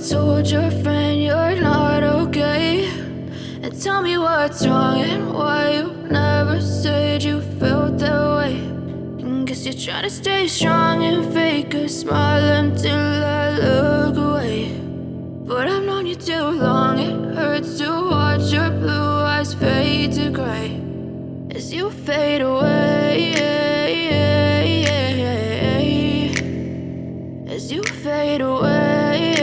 told your friend you're not okay, and tell me what's wrong and why you never said you felt that way. And guess you're trying to stay strong and fake a smile until I look away. But I've known you too long, it hurts to watch your blue eyes fade to gray as you fade away, as you fade away.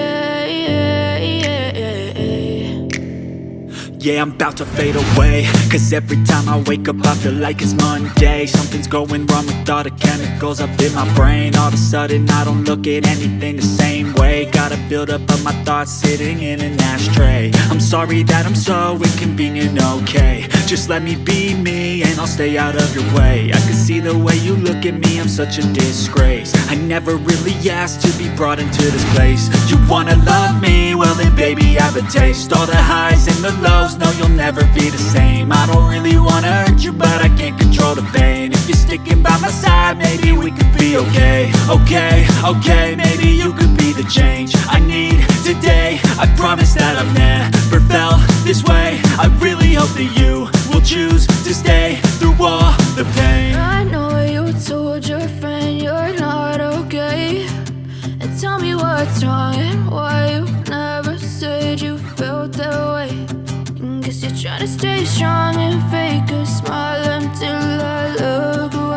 Yeah, I'm about to fade away, cause every time I wake up I feel like it's Monday. Something's going wrong with all the chemicals up in my brain. All of a sudden I don't look at anything the same way. Gotta build up of my thoughts sitting in an ashtray. I'm sorry that I'm so inconvenient, okay. Just let me be me and I'll stay out of your way. I can see the way you look at me, I'm such a disgrace. I never really asked to be brought into this place. You wanna love me? Well then baby I have a taste. All the highs and the lows, no you'll never be the same. I don't really wanna hurt you but I can't control the pain. If you're sticking by my side maybe we could be okay. Okay, maybe you could be the change I need today. I promise that I've never felt this way. I really hope that you will choose to stay through all the pain. I know you told your friend you're not okay, and tell me what's wrong and why you never said you felt that way. And guess you're trying to stay strong and fake a smile until I look away.